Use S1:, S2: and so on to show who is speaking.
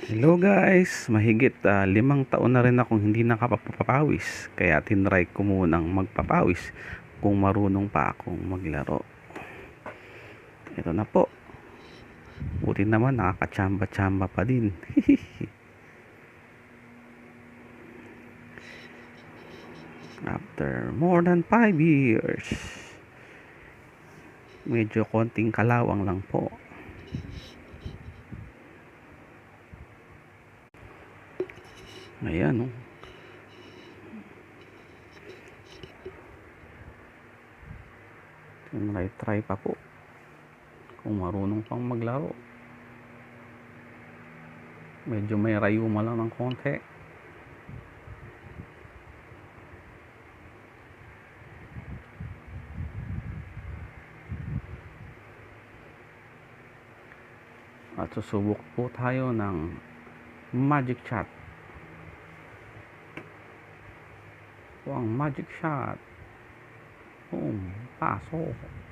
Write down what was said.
S1: Hello guys, mahigit 5 taon na rin akong hindi nakapapawis, kaya tinry ko munang magpapawis kung marunong pa akong maglaro. Ito na po, buti naman nakakachamba-chamba pa din. After more than 5 years, medyo konting kalawang lang po. Ayan, oh. Try pa po kung marunong pang maglaro. Medyo may rayuma lang ng konti. At susubok po tayo ng magic shot. Ang magic shot. Boom, pasok.